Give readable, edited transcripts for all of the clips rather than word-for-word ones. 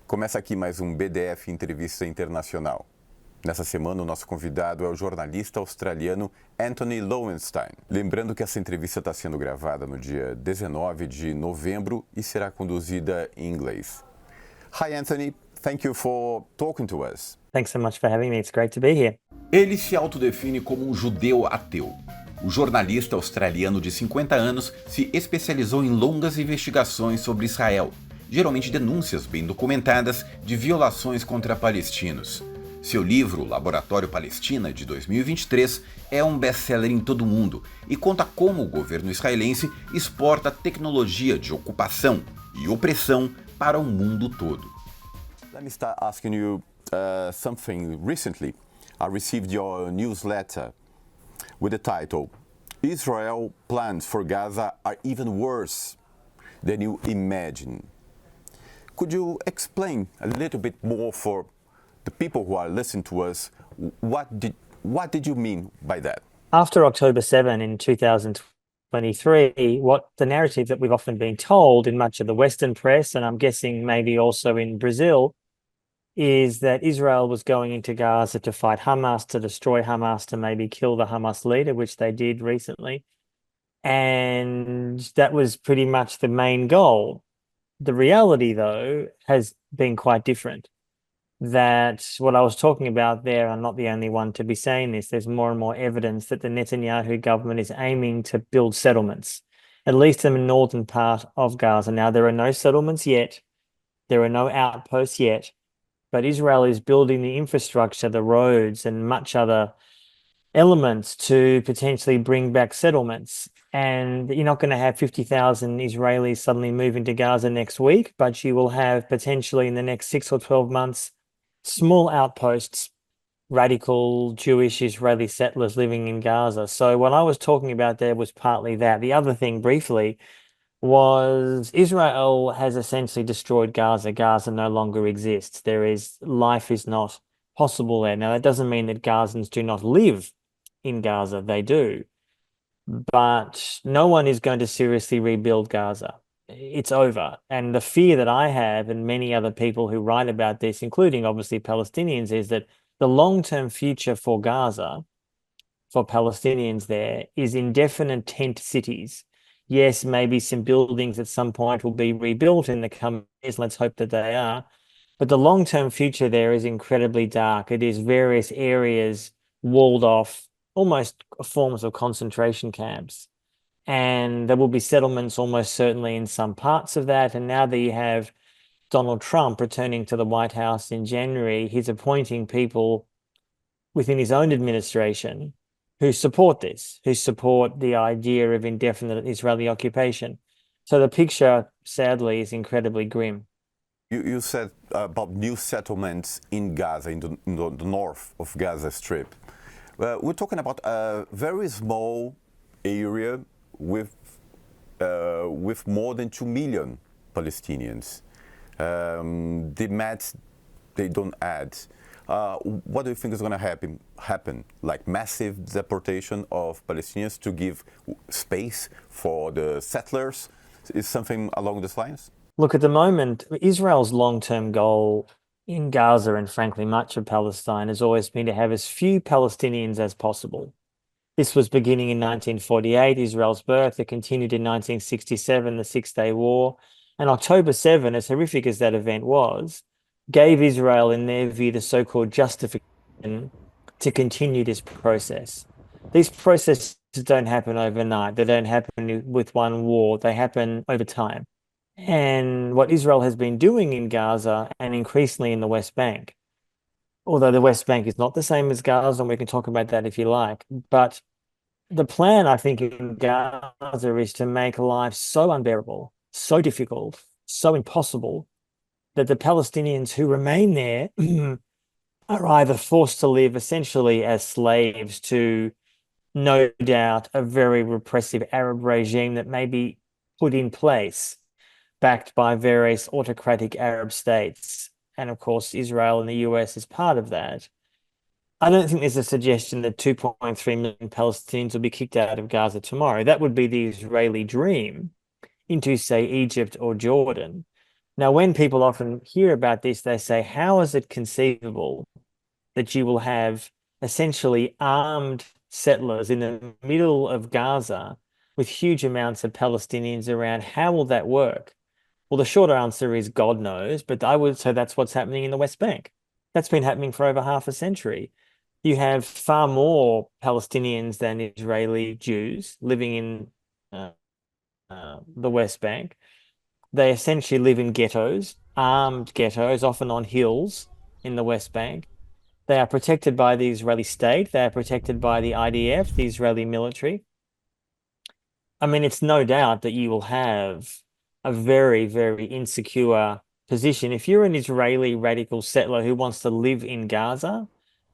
Começa aqui mais um BdF Entrevista Internacional. Nessa semana, o nosso convidado é o jornalista australiano Antony Loewenstein. Lembrando que essa entrevista está sendo gravada no dia 19 de novembro e será conduzida em inglês. Hi, Antony. Thank you for talking to us. Thanks so much for having me. It's great to be here. Ele se autodefine como um judeu ateu. O jornalista australiano de 50 anos se especializou em longas investigações sobre Israel, geralmente denúncias bem documentadas de violações contra palestinos. Seu livro, Laboratório Palestina, de 2023, é um best-seller em todo o mundo e conta como o governo israelense exporta tecnologia de ocupação e opressão para o mundo todo. Let me start asking you something. Recently, I received your newsletter with the title, Israel plans for Gaza are even worse than you imagine. Could you explain a little bit more for the people who are listening to us, what did you mean by that? After October 7 in 2023, what the narrative that we've often been told in much of the Western press, and I'm guessing maybe also in Brazil, is that Israel was going into Gaza to fight Hamas, to destroy Hamas, to maybe kill the Hamas leader, which they did recently. And that was pretty much the main goal. The reality, though, has been quite different. That what I was talking about there, I'm not the only one to be saying this. There's more and more evidence that the Netanyahu government is aiming to build settlements, at least in the northern part of Gaza. Now, there are no settlements yet. There are no outposts yet. But Israel is building the infrastructure, the roads, and much other elements to potentially bring back settlements. And you're not going to have 50,000 Israelis suddenly move into Gaza next week, but you will have potentially in the next 6 or 12 months, small outposts, radical Jewish Israeli settlers living in Gaza. So what I was talking about there was partly that. The other thing briefly was Israel has essentially destroyed Gaza. Gaza no longer exists. Life is not possible there. Now, that doesn't mean that Gazans do not live in Gaza. They do. But no one is going to seriously rebuild Gaza. It's over. And the fear that I have and many other people who write about this, including obviously Palestinians, is that the long-term future for Gaza, for Palestinians there, is indefinite tent cities. Yes, maybe some buildings at some point will be rebuilt in the coming years. Let's hope that they are. But the long-term future there is incredibly dark. It is various areas walled off, almost forms of concentration camps. And there will be settlements almost certainly in some parts of that. And now that you have Donald Trump returning to the White House in January, he's appointing people within his own administration who support this, who support the idea of indefinite Israeli occupation. So the picture, sadly, is incredibly grim. You said about new settlements in Gaza, in the north of Gaza Strip. We're talking about a very small area with more than 2 million Palestinians. The maths, they don't add. What do you think is going to happen? Like massive deportation of Palestinians to give space for the settlers? Is something along these lines? Look, at the moment, Israel's long-term goal in Gaza and frankly much of Palestine has always been to have as few Palestinians as possible. This was beginning in 1948, Israel's birth. It continued in 1967, the Six-Day War. And October 7, as horrific as that event was, gave Israel, in their view, the so-called justification to continue this process. These processes don't happen overnight. They don't happen with one war. They happen over time. And what Israel has been doing in Gaza and increasingly in the West Bank, although the West Bank is not the same as Gaza, and we can talk about that if you like, but the plan, I think, in Gaza is to make life so unbearable, so difficult, so impossible, that the Palestinians who remain there are either forced to live essentially as slaves to, no doubt, a very repressive Arab regime that may be put in place, backed by various autocratic Arab states. And of course, Israel and the US is part of that. I don't think there's a suggestion that 2.3 million Palestinians will be kicked out of Gaza tomorrow. That would be the Israeli dream into, say, Egypt or Jordan. Now, when people often hear about this, they say, how is it conceivable that you will have essentially armed settlers in the middle of Gaza with huge amounts of Palestinians around? How will that work? Well, the short answer is God knows, but I would say that's what's happening in the West Bank. That's been happening for over half a century. You have far more Palestinians than Israeli Jews living in the West Bank. They essentially live in ghettos, armed ghettos, often on hills in the West Bank. They are protected by the Israeli state. They are protected by the IDF, the Israeli military. I mean, it's no doubt that you will have a very, very insecure position. If you're an Israeli radical settler who wants to live in Gaza,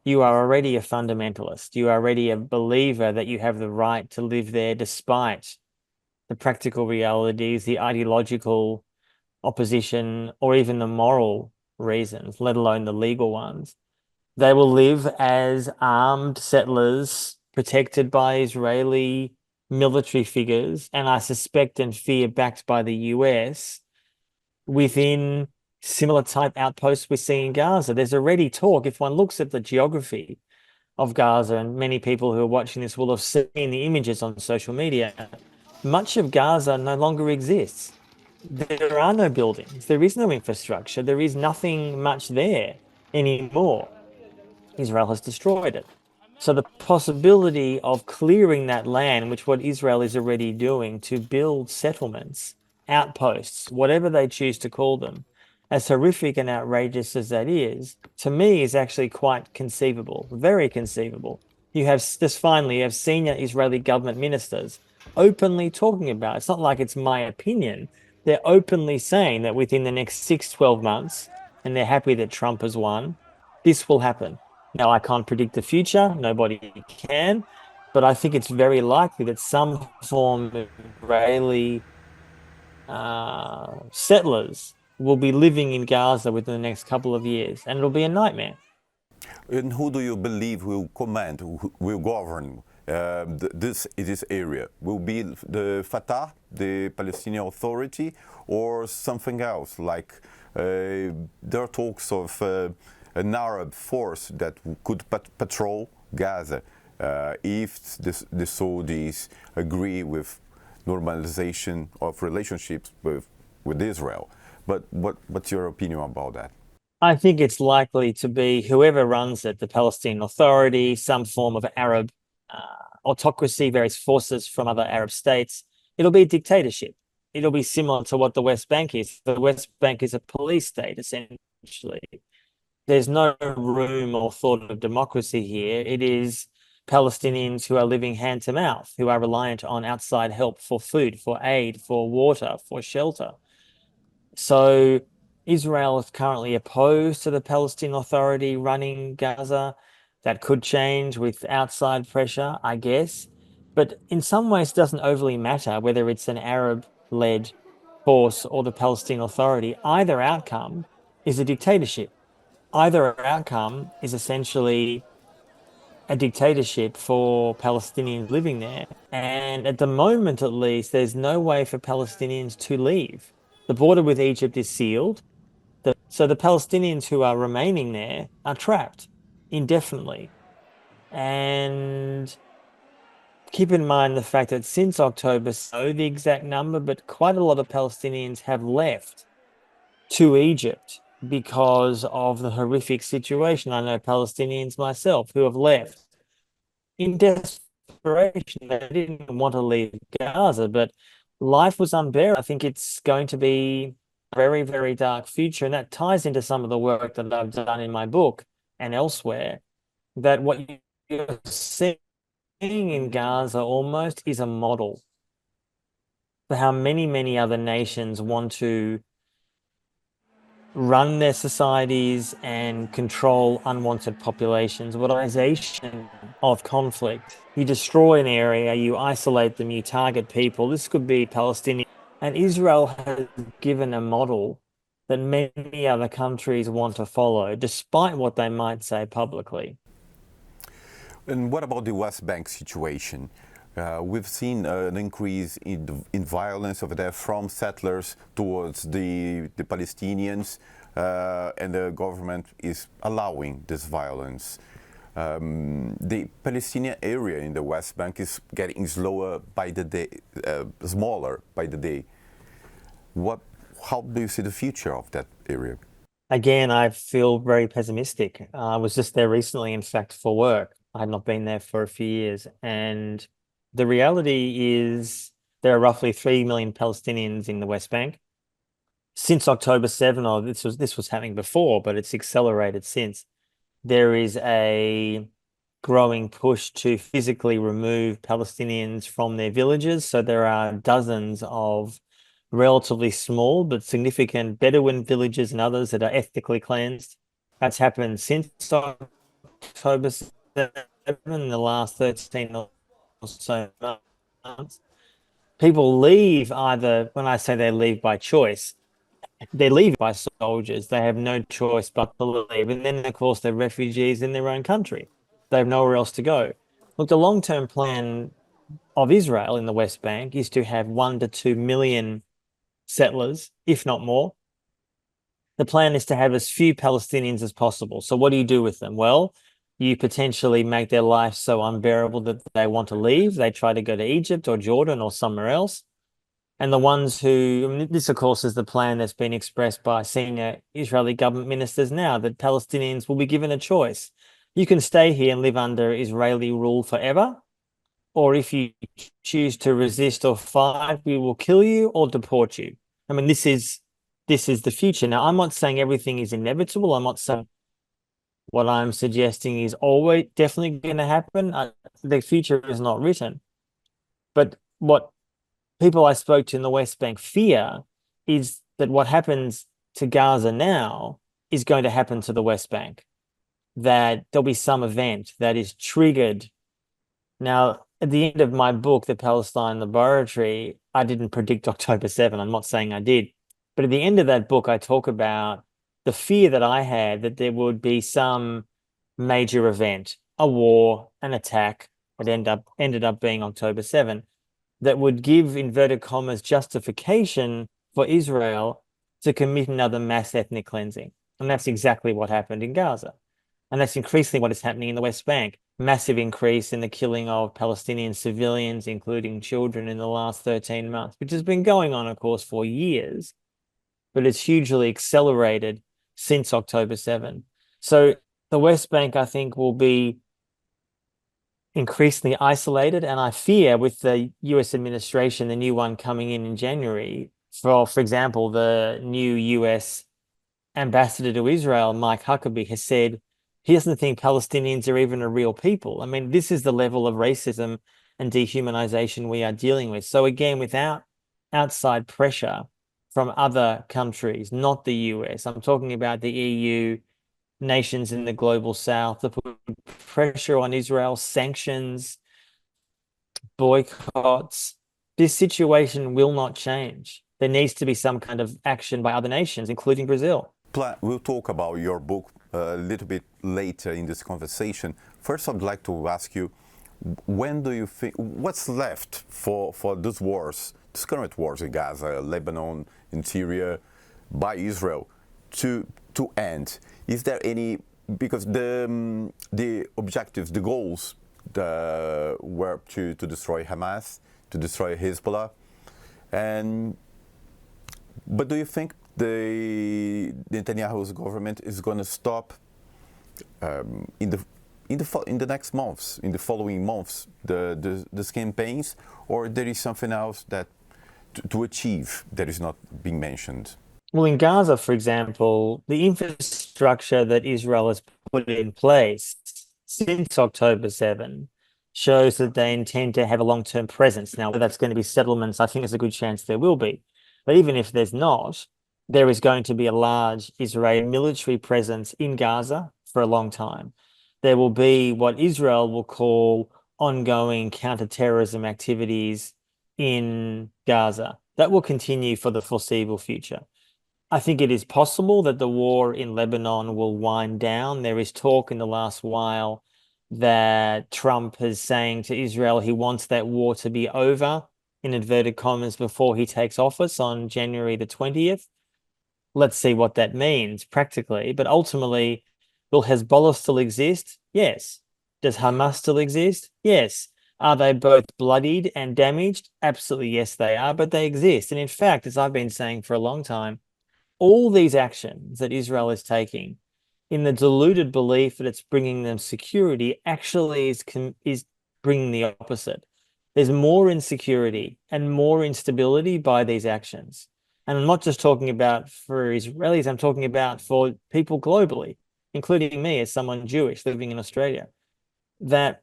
you are already a fundamentalist. You are already a believer that you have the right to live there despite the practical realities, the ideological opposition, or even the moral reasons, let alone the legal ones. They will live as armed settlers protected by Israeli military figures, and I suspect and fear backed by the US, within similar type outposts we see in Gaza. There's already talk, if one looks at the geography of Gaza, and many people who are watching this will have seen the images on social media, much of Gaza no longer exists. There are no buildings, there is no infrastructure, there is nothing much there anymore. Israel has destroyed it. So the possibility of clearing that land, which what Israel is already doing, to build settlements, outposts, whatever they choose to call them, as horrific and outrageous as that is, to me is actually quite conceivable, very conceivable. You have just finally, you have senior Israeli government ministers openly talking about it. It's not like it's my opinion. They're openly saying that within the next 6-12 months, and they're happy that Trump has won, this will happen. Now, I can't predict the future, nobody can, but I think it's very likely that some form of Israeli settlers will be living in Gaza within the next couple of years, and it'll be a nightmare. And who do you believe will command, who will govern this area? Will be the Fatah, the Palestinian Authority, or something else? Like there are talks of an Arab force that could patrol Gaza if the Saudis agree with normalization of relationships with Israel. But what's your opinion about that? I think it's likely to be whoever runs it, the Palestinian Authority, some form of Arab autocracy, various forces from other Arab states. It'll be a dictatorship. It'll be similar to what the West Bank is. The West Bank is a police state, essentially. There's no room or thought of democracy here. It is Palestinians who are living hand to mouth, who are reliant on outside help for food, for aid, for water, for shelter. So Israel is currently opposed to the Palestinian Authority running Gaza. That could change with outside pressure, I guess. But in some ways, it doesn't overly matter whether it's an Arab-led force or the Palestinian Authority. Either outcome is a dictatorship. Either outcome is essentially a dictatorship for Palestinians living there. And at the moment, at least, there's no way for Palestinians to leave. The border with Egypt is sealed. So the Palestinians who are remaining there are trapped indefinitely. And keep in mind the fact that since October, so the exact number, but quite a lot of Palestinians have left to Egypt because of the horrific situation. I know Palestinians myself who have left in desperation. They didn't want to leave Gaza, but life was unbearable. I think it's going to be a very, very dark future, and that ties into some of the work that I've done in my book and elsewhere, that what you're seeing in Gaza almost is a model for how many, many other nations want to run their societies and control unwanted populations. Weaponization of conflict. You destroy an area, you isolate them, you target people. This could be Palestinian. And Israel has given a model that many other countries want to follow, despite what they might say publicly. And what about the West Bank situation? We've seen an increase in violence over there from settlers towards the Palestinians, and the government is allowing this violence. The Palestinian area in the West Bank is getting slower by the day, smaller by the day. How do you see the future of that area? Again, I feel very pessimistic. I was just there recently, in fact, for work. I had not been there for a few years. And the reality is there are roughly 3 million Palestinians in the West Bank. Since October 7, or this was happening before, but it's accelerated since, there is a growing push to physically remove Palestinians from their villages. So there are dozens of relatively small but significant Bedouin villages and others that are ethnically cleansed. That's happened since October 7, in the last 13 or so months. People leave either, when I say they leave by choice, they leave by soldiers. They have no choice but to leave. And then, of course, they're refugees in their own country. They have nowhere else to go. Look, the long-term plan of Israel in the West Bank is to have 1 to 2 million settlers, if not more. The plan is to have as few Palestinians as possible. So what do you do with them? Well, you potentially make their life so unbearable that they want to leave. They try to go to Egypt or Jordan or somewhere else. And the ones who, I mean, this, of course, is the plan that's been expressed by senior Israeli government ministers now, that Palestinians will be given a choice. You can stay here and live under Israeli rule forever, or if you choose to resist or fight, we will kill you or deport you. I mean, this is the future. Now, I'm not saying everything is inevitable. I'm not saying what I'm suggesting is always definitely going to happen. The future is not written. But what people I spoke to in the West Bank fear is that what happens to Gaza now is going to happen to the West Bank, that there'll be some event that is triggered. Now, at the end of my book, The Palestine Laboratory, I didn't predict October 7. I'm not saying I did. But at the end of that book, I talk about the fear that I had that there would be some major event, a war, an attack, that ended up being October 7, that would give, inverted commas, justification for Israel to commit another mass ethnic cleansing. And that's exactly what happened in Gaza. And that's increasingly what is happening in the West Bank. Massive increase in the killing of Palestinian civilians, including children, in the last 13 months, which has been going on, of course, for years, but it's hugely accelerated since October 7. So the West Bank, I think, will be increasingly isolated. And I fear with the US administration, the new one coming in January, for example, the new US ambassador to Israel, Mike Huckabee, has said he doesn't think Palestinians are even a real people. I mean, this is the level of racism and dehumanization we are dealing with. So again, without outside pressure from other countries, not the US, I'm talking about the EU, nations in the global south, to put pressure on Israel, sanctions, boycotts, this situation will not change. There needs to be some kind of action by other nations, including Brazil. We'll talk about your book a little bit later in this conversation. First, I'd like to ask you, when do you think, what's left for these wars, these current wars in Gaza, Lebanon, in Syria, by Israel, to end? Is there any, because the objectives, the goals were to destroy Hamas, to destroy Hezbollah, but do you think the Netanyahu's government is going to stop in the next months, in the following months, the campaigns, or there is something else that to achieve that is not being mentioned? Well, in Gaza, for example, the infrastructure that Israel has put in place since October 7 shows that they intend to have a long-term presence. Now, whether that's going to be settlements, I think there's a good chance there will be. But even if there's not, there is going to be a large Israeli military presence in Gaza for a long time. There will be what Israel will call ongoing counterterrorism activities in Gaza. That will continue for the foreseeable future. I think it is possible that the war in Lebanon will wind down. There is talk in the last while that Trump is saying to Israel he wants that war to be over, in inverted commas, before he takes office on January the 20th. Let's see what that means practically. But ultimately, will Hezbollah still exist? Yes. Does Hamas still exist? Yes. Are they both bloodied and damaged? Absolutely, yes, they are, but they exist. And in fact, as I've been saying for a long time, all these actions that Israel is taking in the deluded belief that it's bringing them security actually is bringing the opposite. There's more insecurity and more instability by these actions. And I'm not just talking about for Israelis, I'm talking about for people globally, including me as someone Jewish living in Australia, that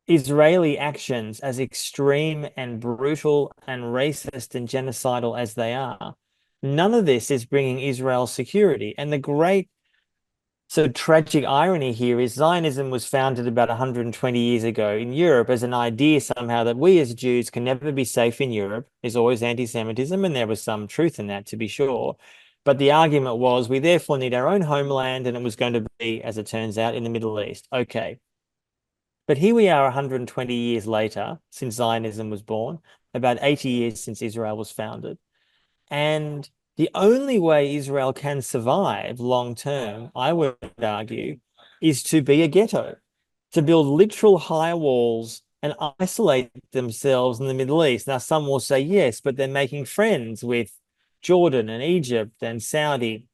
Israeli actions, as extreme and brutal and racist and genocidal as they are, none of this is bringing Israel security. And the great tragic irony here is Zionism was founded about 120 years ago in Europe as an idea somehow that we as Jews can never be safe in Europe. There's always anti-Semitism, and there was some truth in that, to be sure. But the argument was we therefore need our own homeland, and it was going to be, as it turns out, in the Middle East. Okay. But here we are 120 years later, since Zionism was born, about 80 years since Israel was founded. And the only way Israel can survive long term, I would argue, is to be a ghetto, to build literal high walls and isolate themselves in the Middle East. Now, some will say, yes, but they're making friends with Jordan and Egypt and Saudi.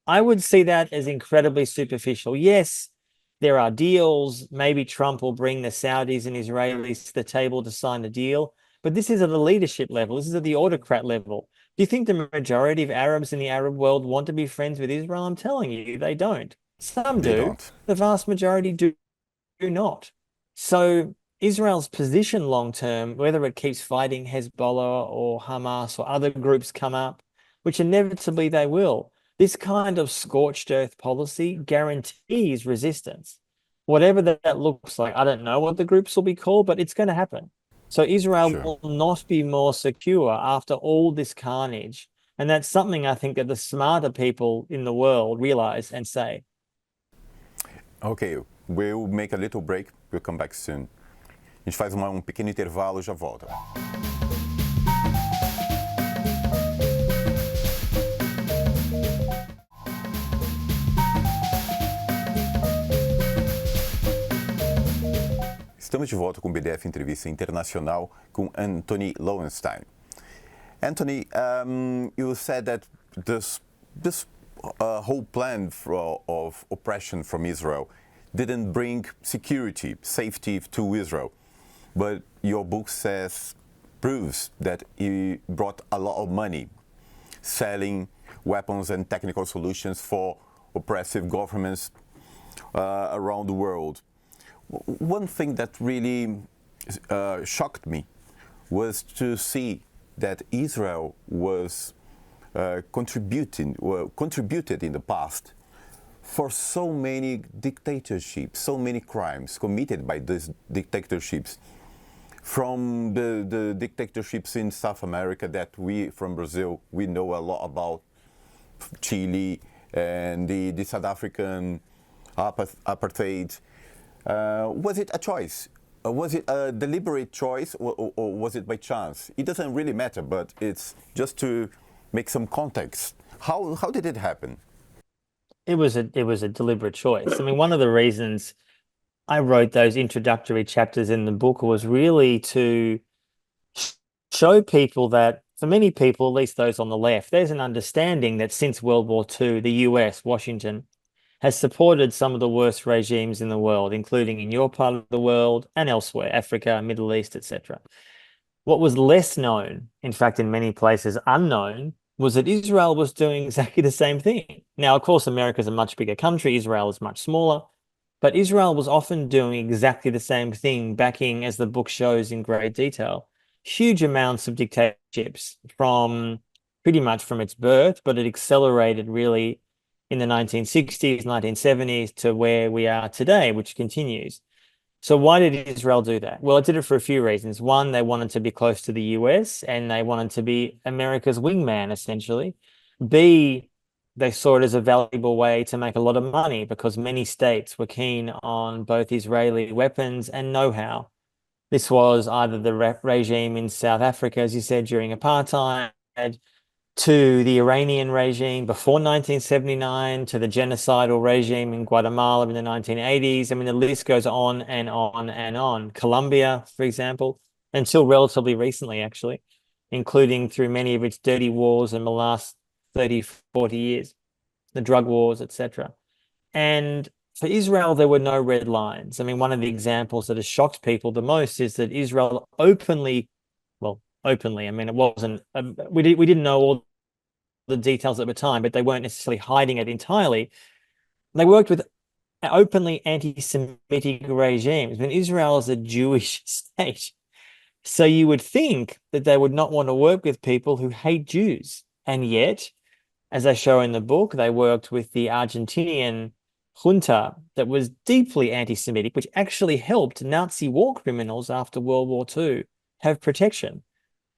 I would see that as incredibly superficial. Yes, there are deals. Maybe Trump will bring the Saudis and Israelis to the table to sign a deal. But this is at a leadership level. This is at the autocrat level. Do you think the majority of Arabs in the Arab world want to be friends with Israel? I'm telling you, they don't. Some do. Don't. The vast majority do not. So Israel's position long term, whether it keeps fighting Hezbollah or Hamas or other groups come up, which inevitably they will, this kind of scorched earth policy guarantees resistance. Whatever that looks like, I don't know what the groups will be called, but it's going to happen. So Israel Sure. will not be more secure after all this carnage. And that's something I think that the smarter people in the world realize and say. Okay, we'll make a little break. We'll come back soon. A gente faz pequeno intervalo e já volta. Estamos de volta com o BdF Entrevista Internacional com Antony Loewenstein. Anthony, you said that this whole plan of oppression from Israel didn't bring security, safety to Israel, but your book proves that it brought a lot of money, selling weapons and technical solutions for oppressive governments around the world. One thing that really shocked me was to see that Israel was contributed in the past for so many dictatorships, so many crimes committed by these dictatorships. From the dictatorships in South America that we, from Brazil, we know a lot about, Chile and the South African apartheid. Was it a choice? Was it a deliberate choice, or was it by chance? It doesn't really matter, but it's just to make some context. How did it happen? It was a deliberate choice. I mean, one of the reasons I wrote those introductory chapters in the book was really to show people that, for many people, at least those on the left, there's an understanding that since World War II, the US, Washington, has supported some of the worst regimes in the world, including in your part of the world and elsewhere, Africa, Middle East, etc. What was less known, in fact, in many places unknown, was that Israel was doing exactly the same thing. Now, of course, America is a much bigger country. Israel is much smaller. But Israel was often doing exactly the same thing, backing, as the book shows in great detail, huge amounts of dictatorships from pretty much from its birth, but it accelerated really in the 1960s, 1970s to where we are today, which continues. So why did Israel do that? Well, it did it for a few reasons. One, they wanted to be close to the US and they wanted to be America's wingman, essentially. B, they saw it as a valuable way to make a lot of money because many states were keen on both Israeli weapons and know-how. This was either the regime in South Africa, as you said, during apartheid, to the Iranian regime before 1979, to the genocidal regime in Guatemala in the 1980s. I mean, the list goes on and on and on. Colombia, for example, until relatively recently, actually, including through many of its dirty wars in the last 30, 40 years, the drug wars, etc. And for Israel, there were no red lines. I mean, one of the examples that has shocked people the most is that Israel openly, I mean, it wasn't, we didn't know all the details at the time, but they weren't necessarily hiding it entirely. They worked with openly anti-Semitic regimes. I mean, Israel is a Jewish state. So you would think that they would not want to work with people who hate Jews. And yet, as I show in the book, they worked with the Argentinian junta that was deeply anti-Semitic, which actually helped Nazi war criminals after World War II have protection.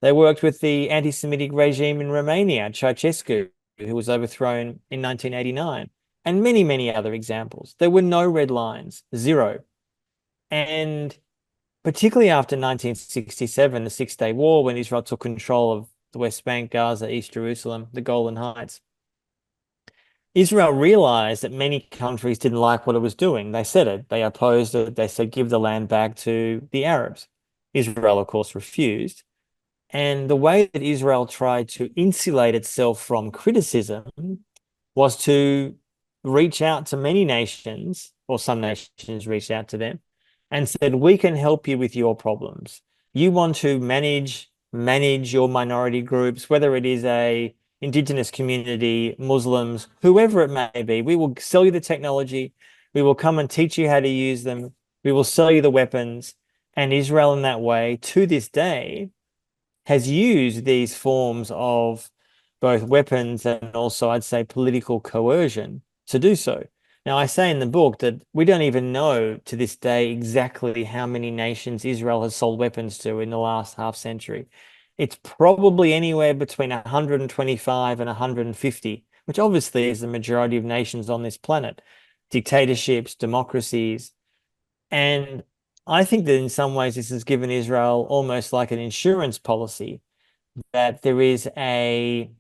They worked with the anti-Semitic regime in Romania, Ceausescu, who was overthrown in 1989, and many, many other examples. There were no red lines, zero. And particularly after 1967, the Six-Day War, when Israel took control of the West Bank, Gaza, East Jerusalem, the Golan Heights, Israel realized that many countries didn't like what it was doing. They said it. They opposed it. They said, give the land back to the Arabs. Israel, of course, refused. And the way that Israel tried to insulate itself from criticism was to reach out to many nations, or some nations reached out to them, and said, we can help you with your problems. You want to manage your minority groups, whether it is a indigenous community, Muslims, whoever it may be. We will sell you the technology. We will come and teach you how to use them. We will sell you the weapons. And Israel in that way, to this day, has used these forms of both weapons and also, I'd say, political coercion to do so. Now, I say in the book that we don't even know to this day exactly how many nations Israel has sold weapons to in the last half century. It's probably anywhere between 125 and 150, which obviously is the majority of nations on this planet, dictatorships, democracies. And I think that in some ways this has given Israel almost like an insurance policy, that there is a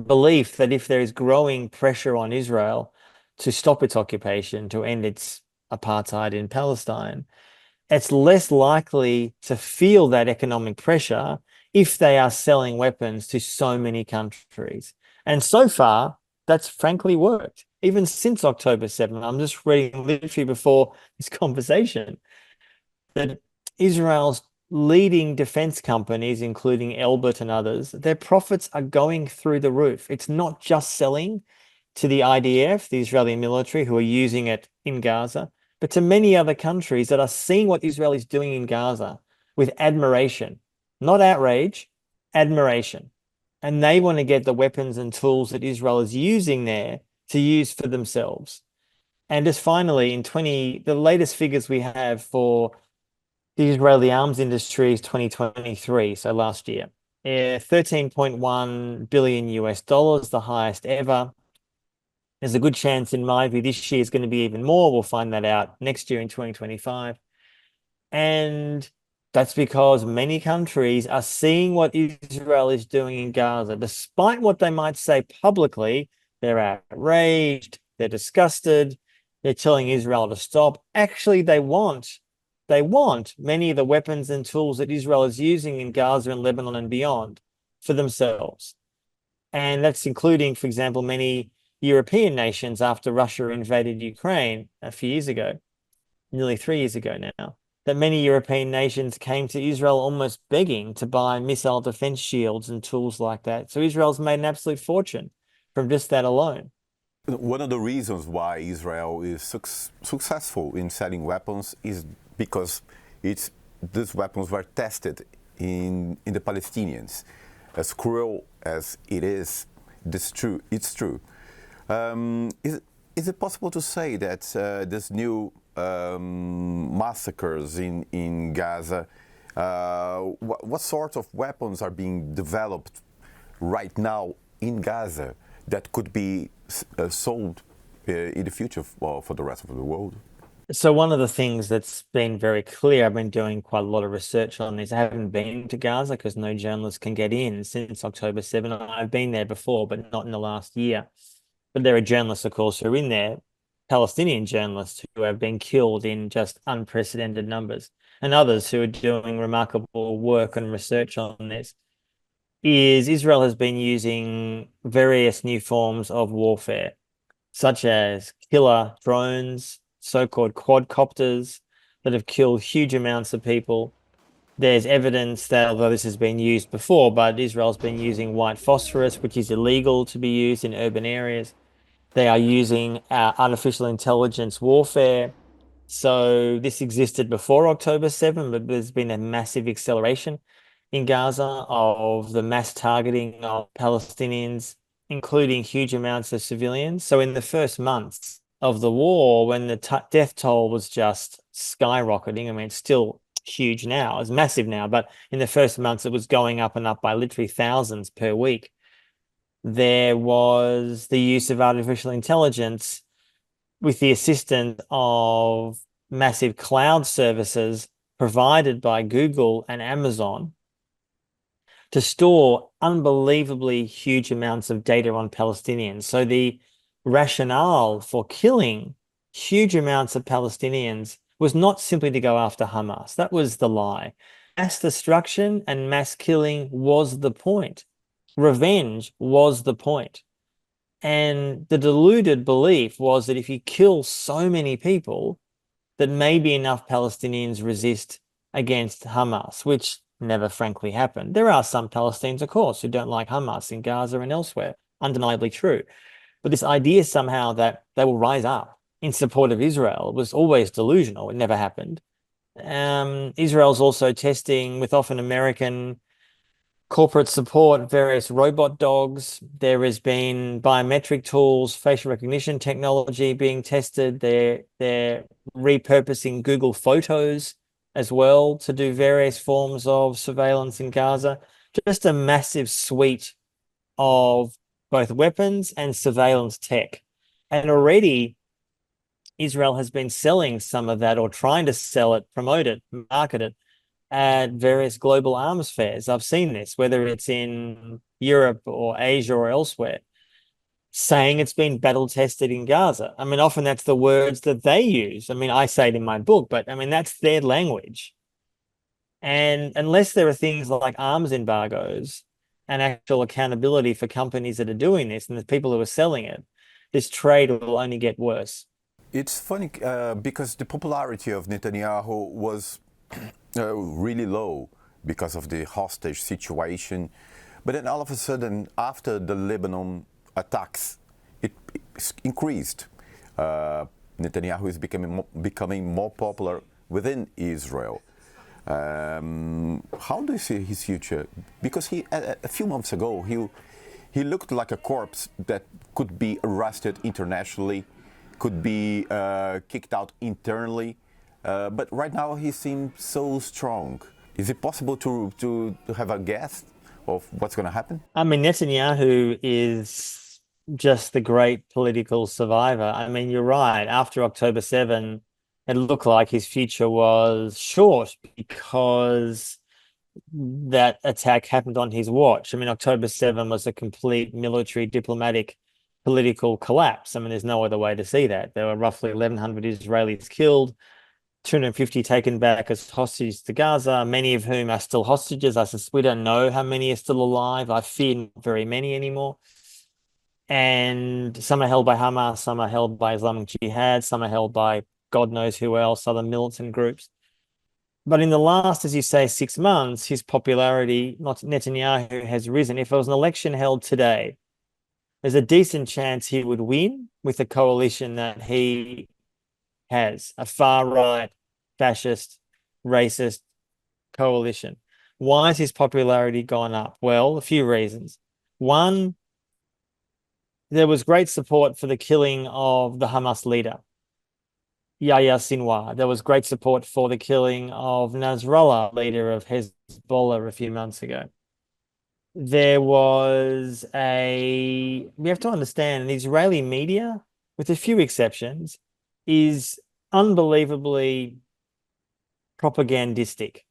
belief that if there is growing pressure on Israel to stop its occupation, to end its apartheid in Palestine, it's less likely to feel that economic pressure if they are selling weapons to so many countries. And so far, that's frankly worked. Even since October 7th, I'm just reading literally before this conversation, that Israel's leading defense companies, including Elbit and others, their profits are going through the roof. It's not just selling to the IDF, the Israeli military, who are using it in Gaza, but to many other countries that are seeing what Israel is doing in Gaza with admiration, not outrage, admiration. And they want to get the weapons and tools that Israel is using there to use for themselves. And just finally, the latest figures we have for the Israeli arms industry is 2023, so last year. 13.1 billion US dollars, the highest ever. There's a good chance, in my view, this year is going to be even more. We'll find that out next year in 2025. And that's because many countries are seeing what Israel is doing in Gaza. Despite what they might say publicly, they're outraged, they're disgusted, they're telling Israel to stop. Actually, they want many of the weapons and tools that Israel is using in Gaza and Lebanon and beyond for themselves. And that's including, for example, many European nations after Russia invaded Ukraine a few years ago, nearly 3 years ago now, that many European nations came to Israel almost begging to buy missile defense shields and tools like that. So Israel's made an absolute fortune from just that alone. One of the reasons why Israel is successful in selling weapons is because these weapons were tested in the Palestinians. As cruel as it is, it's true. Is it possible to say that this new massacres in Gaza, what sort of weapons are being developed right now in Gaza that could be sold in the future for the rest of the world? So one of the things that's been very clear, I've been doing quite a lot of research on this. I haven't been to Gaza because no journalist can get in since October 7. I've been there before, but not in the last year. But there are journalists, of course, who are in there, Palestinian journalists who have been killed in just unprecedented numbers, and others who are doing remarkable work and research on this. Israel has been using various new forms of warfare, such as killer drones, so-called quadcopters that have killed huge amounts of people. There's evidence that, although this has been used before, but Israel's been using white phosphorus, which is illegal to be used in urban areas. They are using artificial intelligence warfare. So this existed before October 7, but there's been a massive acceleration in Gaza of the mass targeting of Palestinians, including huge amounts of civilians. So in the first months of the war, when the death toll was just skyrocketing, I mean, it's still huge now, it's massive now, but in the first months it was going up and up by literally thousands per week. There was the use of artificial intelligence with the assistance of massive cloud services provided by Google and Amazon to store unbelievably huge amounts of data on Palestinians. So the rationale for killing huge amounts of Palestinians was not simply to go after Hamas. That was the lie. Mass destruction and mass killing was the point. Revenge was the point. And the deluded belief was that if you kill so many people, that maybe enough Palestinians resist against Hamas, which never frankly happened. There are some Palestinians, of course, who don't like Hamas in Gaza and elsewhere, undeniably true. But this idea somehow that they will rise up in support of Israel was always delusional. It never happened. Israel's also testing, with often American corporate support, various robot dogs. There has been biometric tools, facial recognition technology being tested. They're repurposing Google Photos as well to do various forms of surveillance in Gaza. Just a massive suite of both weapons and surveillance tech. And already Israel has been selling some of that, or trying to sell it, promote it, market it at various global arms fairs. I've seen this, whether it's in Europe or Asia or elsewhere, saying it's been battle tested in Gaza. I mean, often that's the words that they use. I mean, I say it in my book, but I mean, that's their language. And unless there are things like arms embargoes and actual accountability for companies that are doing this and the people who are selling it, this trade will only get worse. It's funny because the popularity of Netanyahu was really low because of the hostage situation. But then all of a sudden, after the Lebanon attacks, it increased. Netanyahu is becoming more popular within Israel. How do you see his future? Because he, a few months ago, he looked like a corpse that could be arrested internationally, could be kicked out internally. But right now he seems so strong. Is it possible to have a guess of what's going to happen? I mean, Netanyahu is just the great political survivor. I mean, you're right. After October 7, it looked like his future was short because that attack happened on his watch. I mean, October 7 was a complete military, diplomatic, political collapse. I mean, there's no other way to see that. There were roughly 1,100 Israelis killed, 250 taken back as hostages to Gaza, many of whom are still hostages. We don't know how many are still alive. I fear not very many anymore. And some are held by Hamas, some are held by Islamic Jihad, some are held by God knows who else, other militant groups. But in the last, as you say, 6 months, his popularity, not Netanyahu, has risen. If there was an election held today, there's a decent chance he would win with the coalition that he has, a far-right, fascist, racist coalition. Why has his popularity gone up? Well, a few reasons. One, there was great support for the killing of the Hamas leader, Yahya Sinwar. There was great support for the killing of Nasrallah, leader of Hezbollah, a few months ago. there was we have to understand, the Israeli media, with a few exceptions, is unbelievably propagandistic,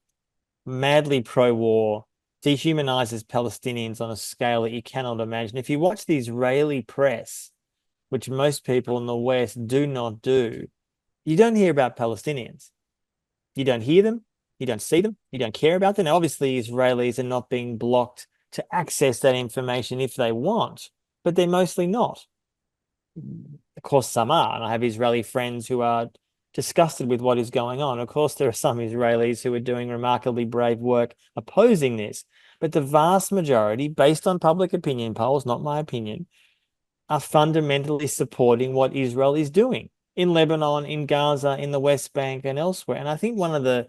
madly pro-war, dehumanizes Palestinians on a scale that you cannot imagine. If you watch the Israeli press, which most people in the West do not do, you don't hear about Palestinians. You don't hear them, you don't see them, you don't care about them. Now, obviously, Israelis are not being blocked to access that information if they want, but they're mostly not. Of course, some are, and I have Israeli friends who are disgusted with what is going on. Of course, there are some Israelis who are doing remarkably brave work opposing this, but the vast majority, based on public opinion polls, not my opinion, are fundamentally supporting what Israel is doing in Lebanon, in Gaza, in the West Bank, and elsewhere. And I think one of the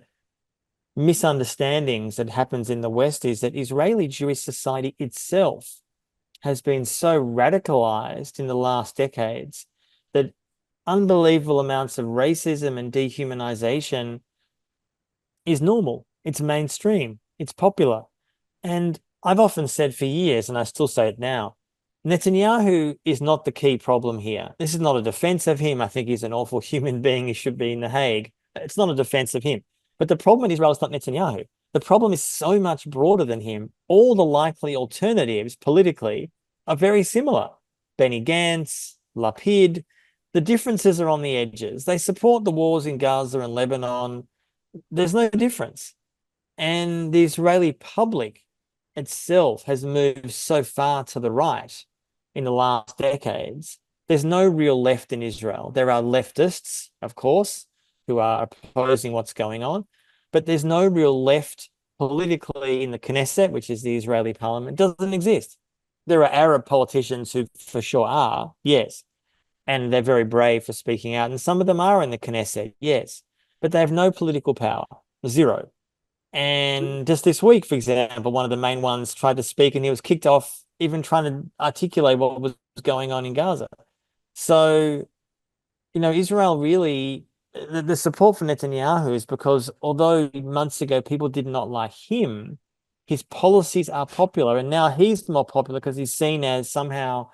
misunderstandings that happens in the West is that Israeli Jewish society itself has been so radicalized in the last decades that unbelievable amounts of racism and dehumanization is normal. It's mainstream. It's popular. And I've often said for years, and I still say it now, Netanyahu is not the key problem here. This is not a defense of him. I think he's an awful human being. He should be in The Hague. It's not a defense of him. But the problem in Israel is not Netanyahu. The problem is so much broader than him. All the likely alternatives politically are very similar. Benny Gantz, Lapid. The differences are on the edges. They support the wars in Gaza and Lebanon. There's no difference. And the Israeli public itself has moved so far to the right in the last decades. There's no real left in Israel. There are leftists, of course, who are opposing what's going on, but there's no real left politically in the Knesset, which is the Israeli parliament. It doesn't exist. There are Arab politicians who for sure are, yes, and they're very brave for speaking out, and some of them are in the Knesset, yes, but they have no political power, zero. And just this week, for example, one of the main ones tried to speak and he was kicked off even trying to articulate what was going on in Gaza. So, Israel really, the support for Netanyahu is because although months ago people did not like him, his policies are popular. And now he's more popular because he's seen as somehow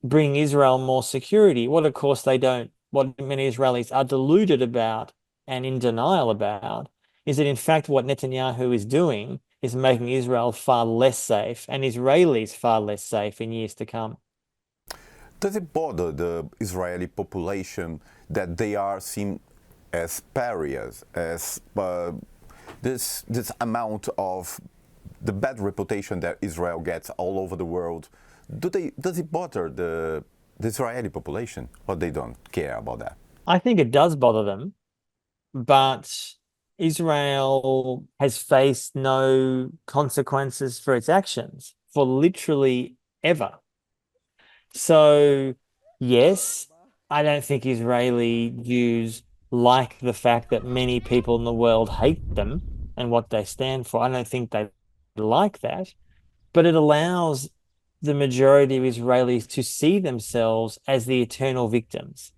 bringing Israel more security. What, of course, what many Israelis are deluded about and in denial about is that, in fact, what Netanyahu is doing is making Israel far less safe and Israelis far less safe in years to come. Does it bother the Israeli population that they are seen as pariahs, as this amount of the bad reputation that Israel gets all over the world? Does it bother the Israeli population, or they don't care about that? I think it does bother them, but Israel has faced no consequences for its actions for literally ever. So, yes, I don't think Israeli Jews like the fact that many people in the world hate them and what they stand for. I don't think they like that, but it allows the majority of Israelis to see themselves as the eternal victims.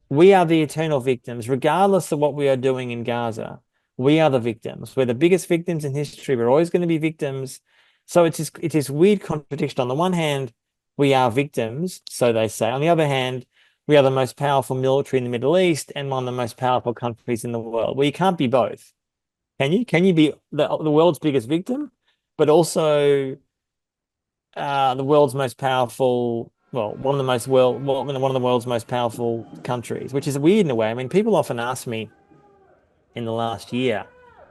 We are the eternal victims, regardless of what we are doing in Gaza. We are the victims. We're the biggest victims in history. We're always going to be victims. So it's this weird contradiction. On the one hand, we are victims, so they say. On the other hand, we are the most powerful military in the Middle East and one of the most powerful countries in the world. Well, you can't be both. Can you? Can you be the world's biggest victim, but also the world's most powerful, one of the world's most powerful countries, which is weird in a way. I mean, people often ask me in the last year,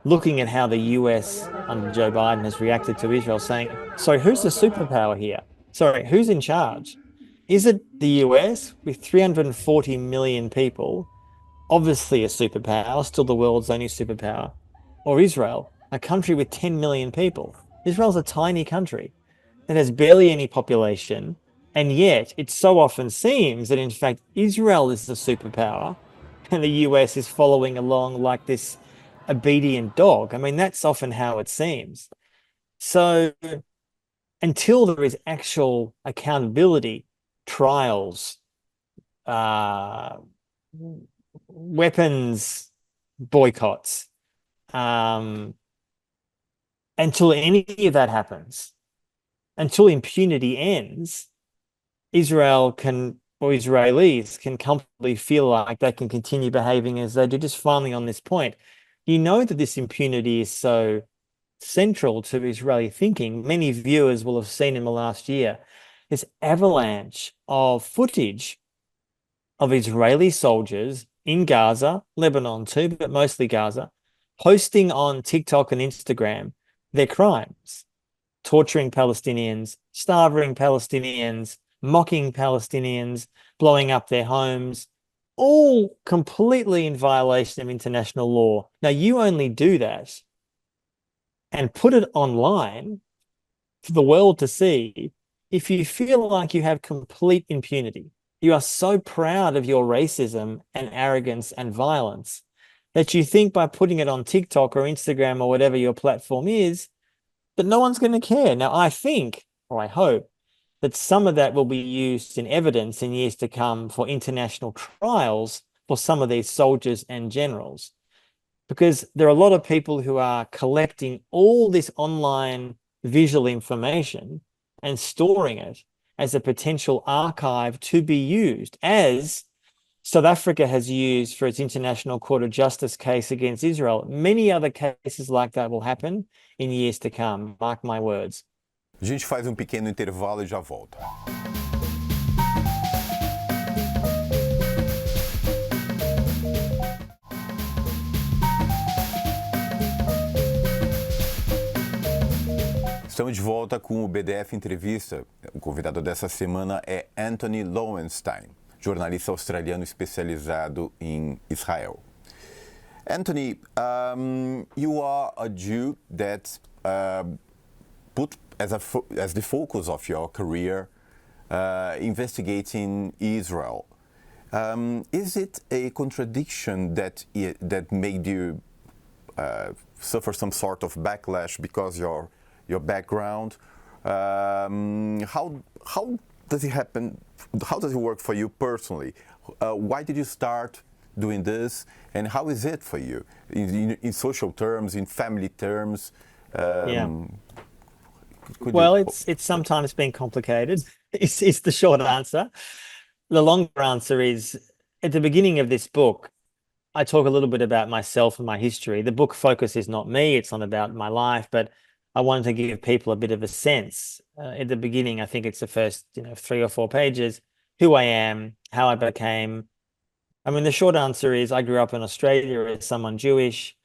looking at how the US under Joe Biden has reacted to Israel, saying, sorry, who's the superpower here? Sorry, who's in charge? Is it the US with 340 million people, obviously a superpower, still the world's only superpower, or Israel, a country with 10 million people? Israel's a tiny country that has barely any population, and yet it so often seems that in fact Israel is the superpower and the US is following along like this obedient dog. I mean, that's often how it seems. So until there is actual accountability, trials, weapons boycotts, until any of that happens, until impunity ends, Israel can, or Israelis can comfortably feel like they can continue behaving as they do. Just finally on this point, you know that this impunity is so central to Israeli thinking. Many viewers will have seen in the last year this avalanche of footage of Israeli soldiers in Gaza, Lebanon too, but mostly Gaza, posting on TikTok and Instagram their crimes, torturing Palestinians, starving Palestinians, mocking Palestinians, blowing up their homes, all completely in violation of international law. Now, you only do that and put it online for the world to see if you feel like you have complete impunity. You are so proud of your racism and arrogance and violence that you think by putting it on TikTok or Instagram or whatever your platform is, that no one's going to care. Now, I think, or I hope, that some of that will be used in evidence in years to come for international trials for some of these soldiers and generals. Because there are a lot of people who are collecting all this online visual information and storing it as a potential archive to be used, as South Africa has used for its International Court of Justice case against Israel. Many other cases like that will happen in years to come. Mark my words. A gente faz pequeno intervalo e já volta. Estamos de volta com o BdF Entrevista. O convidado dessa semana é Antony Loewenstein, jornalista australiano especializado em Israel. Anthony, you are a Jew that put as the focus of your career investigating Israel. Is it a contradiction that made you suffer some sort of backlash because your background? How does it happen? How does it work for you personally? Why did you start doing this, and how is it for you in social terms, in family terms? Well, it's sometimes been complicated. It's the short answer. The longer answer is, at the beginning of this book, I talk a little bit about myself and my history. The book focus is not me, it's not about my life, but I wanted to give people a bit of a sense. At the beginning, I think it's the first 3 or 4 pages, who I am, how I became. I mean, the short answer is I grew up in Australia as someone Jewish.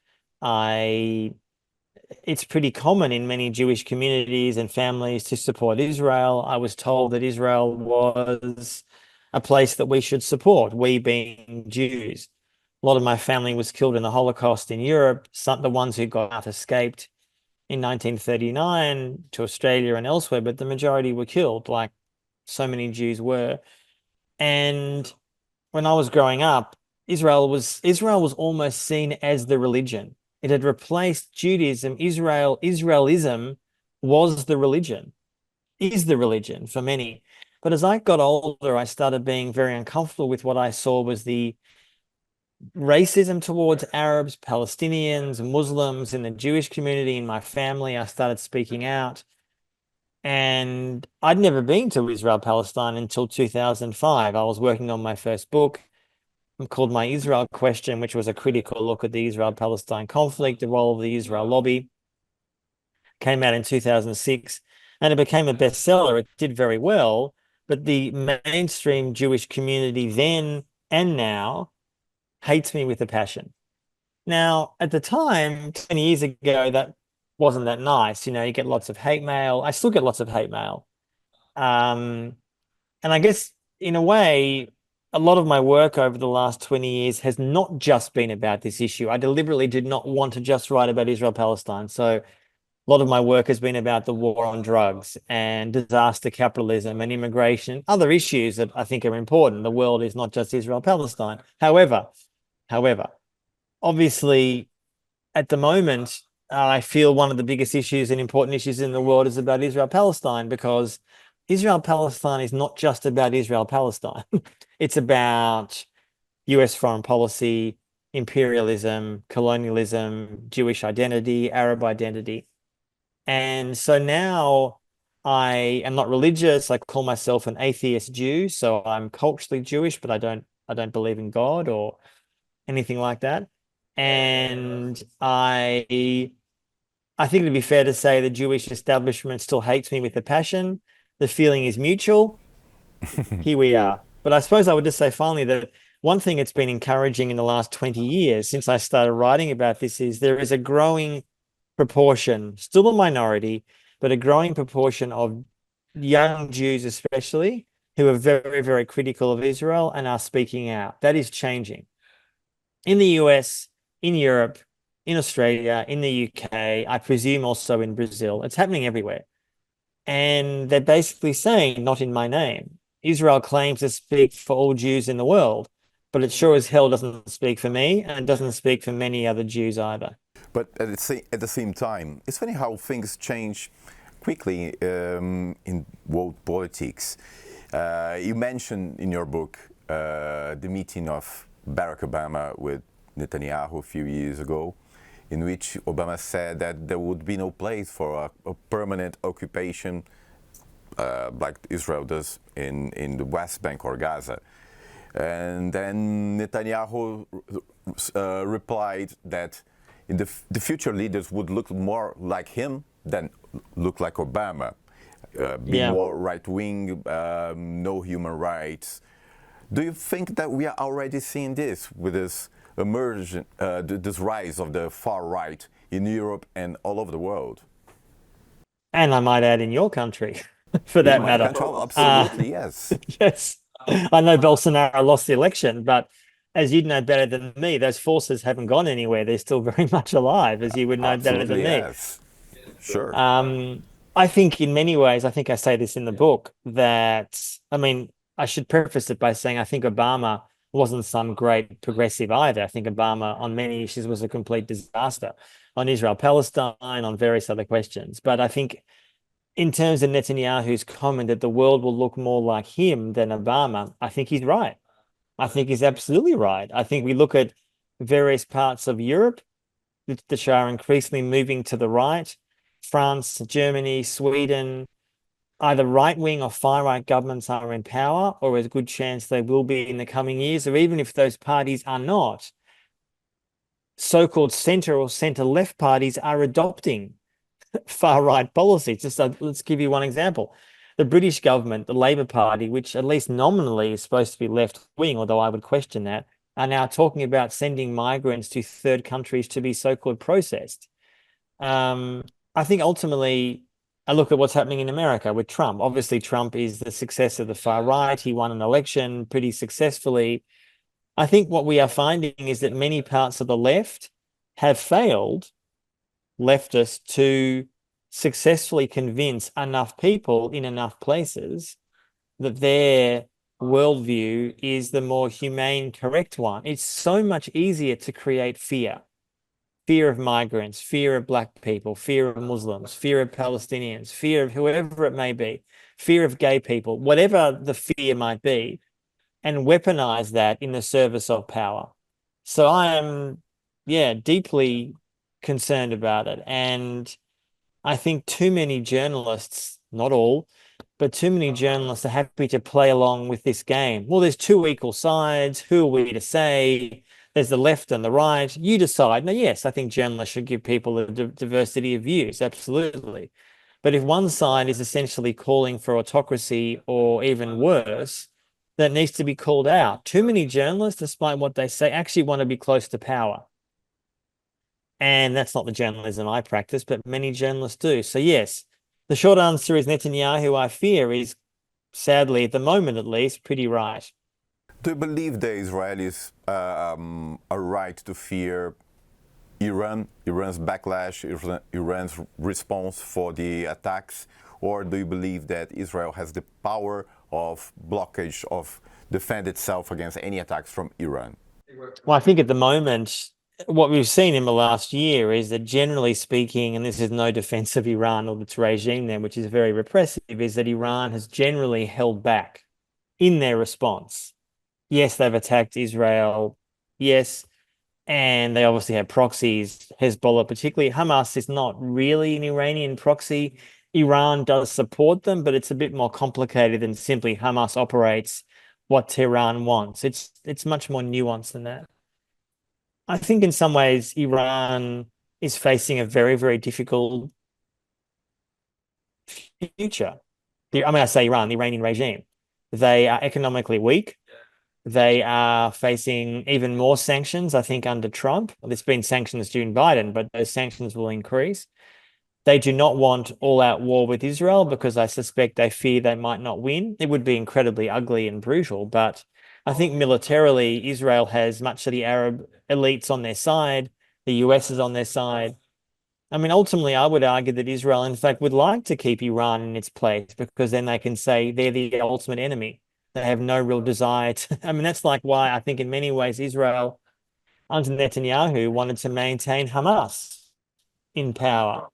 It's pretty common in many Jewish communities and families to support Israel. I was told that Israel was a place that we should support, we being Jews. A lot of my family was killed in the Holocaust in Europe. The ones who got out escaped in 1939 to Australia and elsewhere, but the majority were killed, like so many Jews were. And when I was growing up, Israel was almost seen as the religion. It had replaced Judaism. Israelism was the religion, is the religion for many. But as I got older, I started being very uncomfortable with what I saw was the racism towards Arabs, Palestinians, Muslims in the Jewish community. In my family, I started speaking out. And I'd never been to Israel, Palestine until 2005. I was working on my first book called My Israel Question, which was a critical look at the Israel-Palestine conflict, the role of the Israel lobby. Came out in 2006, and it became a bestseller. It did very well, but the mainstream Jewish community then and now hates me with a passion. Now, at the time, 20 years ago, that wasn't that nice. You get lots of hate mail. I still get lots of hate mail. And I guess, in a way, a lot of my work over the last 20 years has not just been about this issue. I deliberately did not want to just write about Israel-Palestine. So a lot of my work has been about the war on drugs and disaster capitalism and immigration, other issues that I think are important. The world is not just Israel-Palestine. However, obviously, at the moment, I feel one of the biggest issues and important issues in the world is about Israel-Palestine, because Israel-Palestine is not just about Israel-Palestine. It's about US foreign policy, imperialism, colonialism, Jewish identity, Arab identity. And so now I am not religious. I call myself an atheist Jew, so I'm culturally Jewish, but I don't believe in God or anything like that. And I think it'd be fair to say the Jewish establishment still hates me with a passion. The feeling is mutual. Here we are. But I suppose I would just say finally that one thing that's been encouraging in the last 20 years since I started writing about this is there is a growing proportion, still a minority, but a growing proportion of young Jews especially, who are very, very critical of Israel and are speaking out. That is changing. In the US, in Europe, in Australia, in the UK, I presume also in Brazil. It's happening everywhere. And they're basically saying, not in my name. Israel claims to speak for all Jews in the world, but it sure as hell doesn't speak for me, and it doesn't speak for many other Jews either. But at the same time, it's funny how things change quickly in world politics. You mentioned in your book the meeting of Barack Obama with Netanyahu a few years ago, in which Obama said that there would be no place for a permanent occupation like Israel does in the West Bank or Gaza. And then Netanyahu replied that the future leaders would look more like him than look like Obama, be more right-wing, no human rights. Do you think that we are already seeing this with this emergence, this rise of the far right in Europe and all over the world? And I might add in your country, for that matter. Absolutely, yes. Yes. I know Bolsonaro lost the election, but as you'd know better than me, those forces haven't gone anywhere. They're still very much alive, as you would know better than me. Yes. Sure. I think in many ways, I think I say this in the book, that, I mean, I should preface it by saying I think Obama wasn't some great progressive either. I think Obama on many issues was a complete disaster, on Israel-Palestine, on various other questions. But I think in terms of Netanyahu's comment that the world will look more like him than Obama, I think he's right. I think he's absolutely right. I think we look at various parts of Europe that are increasingly moving to the right, France, Germany, Sweden, either right-wing or far-right governments are in power, or there's a good chance they will be in the coming years, or even if those parties are not, so-called centre or centre-left parties are adopting far-right policies. Just let's give you one example. The British government, the Labour Party, which at least nominally is supposed to be left-wing, although I would question that, are now talking about sending migrants to third countries to be so-called processed. I think ultimately, I look at what's happening in America with Trump. Obviously, Trump is the success of the far right. He won an election pretty successfully. I think what we are finding is that many parts of the left have failed leftists to successfully convince enough people in enough places that their worldview is the more humane, correct one. It's so much easier to create fear. Fear of migrants, fear of black people, fear of Muslims, fear of Palestinians, fear of whoever it may be, fear of gay people, whatever the fear might be, and weaponize that in the service of power. So I am, deeply concerned about it. And I think too many journalists, not all, but too many journalists are happy to play along with this game. Well, there's two equal sides. Who are we to say? There's the left and the right. You decide. Now, yes, I think journalists should give people a diversity of views, absolutely. But if one side is essentially calling for autocracy or even worse, that needs to be called out. Too many journalists, despite what they say, actually want to be close to power. And that's not the journalism I practice, but many journalists do. So yes, the short answer is Netanyahu, I fear, is sadly, at the moment at least, pretty right. Do you believe the Israelis are right to fear Iran, Iran's backlash, Iran's response for the attacks? Or do you believe that Israel has the power of blockage, of defend itself against any attacks from Iran? Well, I think at the moment, what we've seen in the last year is that generally speaking, and this is no defense of Iran or its regime there, which is very repressive, is that Iran has generally held back in their response. Yes, they've attacked Israel. Yes. And they obviously have proxies, Hezbollah particularly. Hamas is not really an Iranian proxy. Iran does support them, but it's a bit more complicated than simply Hamas operates what Tehran wants. It's much more nuanced than that. I think in some ways Iran is facing a very, very difficult future. I say Iran, the Iranian regime. They are economically weak. They are facing even more sanctions, I think, under Trump. There's been sanctions during Biden, but those sanctions will increase. They do not want all-out war with Israel because I suspect they fear they might not win. It would be incredibly ugly and brutal, but I think militarily Israel has much of the Arab elites on their side. The US is on their side. I mean, ultimately, I would argue that Israel, in fact, would like to keep Iran in its place because then they can say they're the ultimate enemy. They have no real desire to. I mean, that's like why I think in many ways Israel, under Netanyahu, wanted to maintain Hamas in power.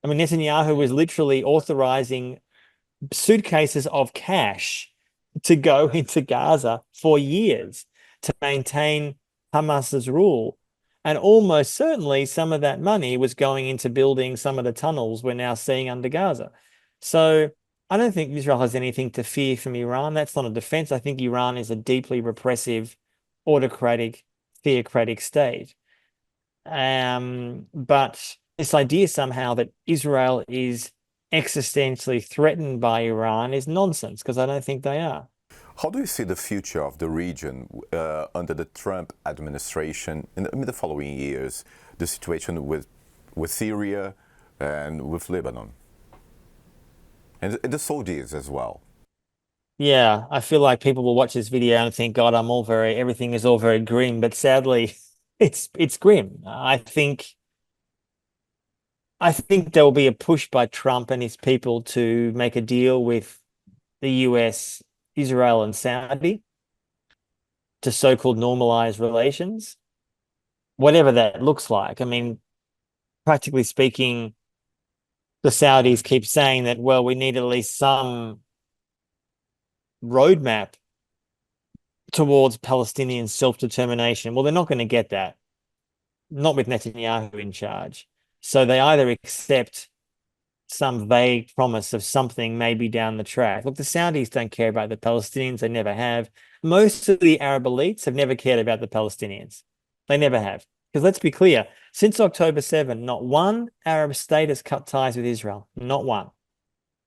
I mean, Netanyahu was literally authorizing suitcases of cash to go into Gaza for years to maintain Hamas's rule. And almost certainly some of that money was going into building some of the tunnels we're now seeing under Gaza. So I don't think Israel has anything to fear from Iran. That's not a defense. I think Iran is a deeply repressive, autocratic, theocratic state. But this idea somehow that Israel is existentially threatened by Iran is nonsense, because I don't think they are. How do you see the future of the region under the Trump administration in the following years? The situation with Syria and with Lebanon? And the Saudis as well. Yeah, I feel like people will watch this video and think, God, everything is all very grim, but sadly, it's grim. I think there will be a push by Trump and his people to make a deal with the US, Israel, and Saudi to so-called normalize relations, whatever that looks like. I mean, practically speaking, the Saudis keep saying that, well, we need at least some roadmap towards Palestinian self-determination. Well, they're not going to get that, not with Netanyahu in charge. So they either accept some vague promise of something maybe down the track. Look, the Saudis don't care about the Palestinians. They never have. Most of the Arab elites have never cared about the Palestinians. They never have. Because let's be clear, since October 7, not one Arab state has cut ties with Israel. Not one.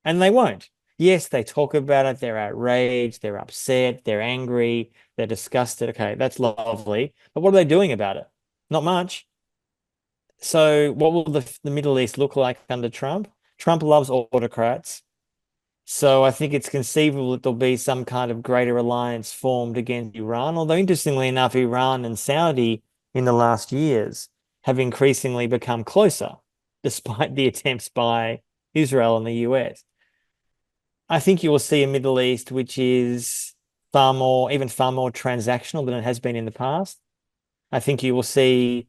And they won't. Yes, they talk about it. They're outraged. They're upset. They're angry. They're disgusted. Okay, that's lovely. But what are they doing about it? Not much. So what will the Middle East look like under Trump? Trump loves autocrats. So I think it's conceivable that there'll be some kind of greater alliance formed against Iran. Although, interestingly enough, Iran and Saudi in the last years have increasingly become closer, despite the attempts by Israel and the US. I think you will see a Middle East which is far more transactional than it has been in the past. I think you will see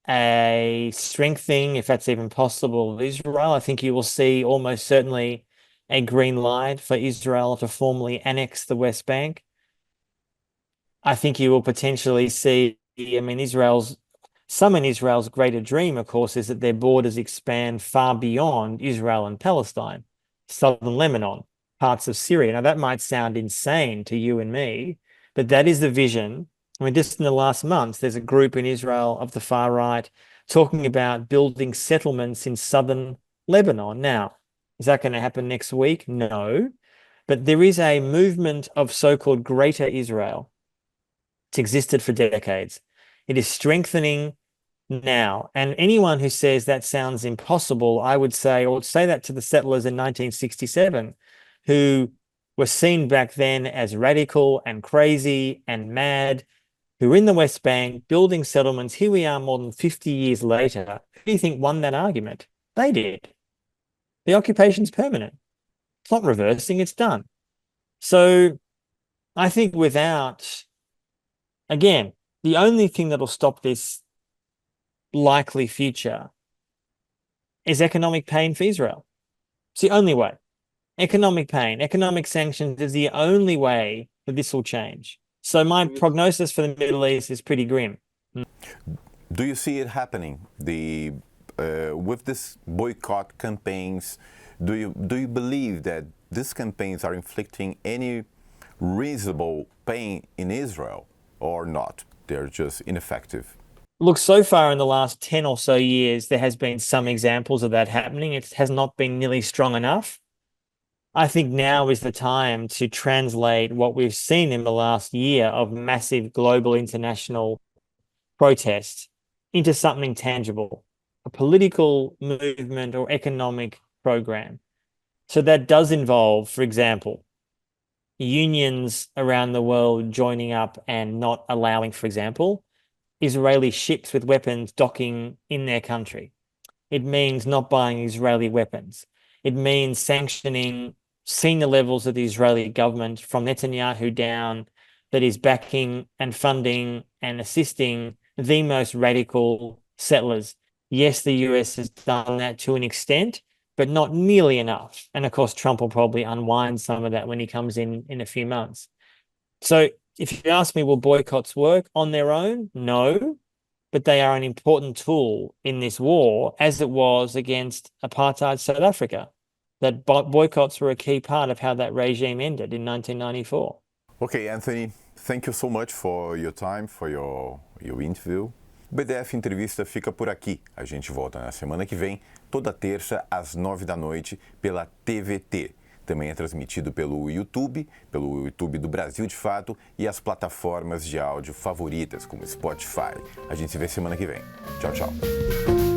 a strengthening, if that's even possible, of Israel. I think you will see almost certainly a green light for Israel to formally annex the West Bank. I think you will potentially see, some in Israel's greater dream, of course, is that their borders expand far beyond Israel and Palestine, southern Lebanon, parts of Syria. Now, that might sound insane to you and me, but that is the vision. I mean, just in the last month, there's a group in Israel of the far right talking about building settlements in southern Lebanon. Now, is that going to happen next week? No. But there is a movement of so-called Greater Israel. It's existed for decades. It is strengthening now. And anyone who says that sounds impossible, I would say that to the settlers in 1967, who were seen back then as radical and crazy and mad, who were in the West Bank building settlements. Here we are more than 50 years later. Who do you think won that argument? They did. The occupation's permanent. It's not reversing, it's done. So I think again, the only thing that'll stop this likely future is economic pain for Israel. It's the only way. Economic pain, economic sanctions is the only way that this will change. So my prognosis for the Middle East is pretty grim. Do you see it happening? The with this boycott campaigns, do you believe that these campaigns are inflicting any reasonable pain in Israel or not? They're just ineffective. Look, so far in the last 10 or so years, there has been some examples of that happening. It has not been nearly strong enough. I think now is the time to translate what we've seen in the last year of massive global international protest into something tangible, a political movement or economic program. So that does involve, for example, unions around the world joining up and not allowing, for example, Israeli ships with weapons docking in their country. It means not buying Israeli weapons. It means sanctioning senior levels of the Israeli government from Netanyahu down that is backing and funding and assisting the most radical settlers. Yes, the US has done that to an extent, but not nearly enough. And of course, Trump will probably unwind some of that when he comes in a few months. So if you ask me, will boycotts work on their own? No, but they are an important tool in this war, as it was against apartheid South Africa. That boycotts were a key part of how that regime ended in 1994. Okay, Anthony, thank you so much for your time, for your interview. O BdF Entrevista fica por aqui. A gente volta na semana que vem, toda terça às 9 da noite, pela TVT. Também é transmitido pelo YouTube do Brasil de Fato e as plataformas de áudio favoritas, como Spotify. A gente se vê semana que vem. Tchau, tchau.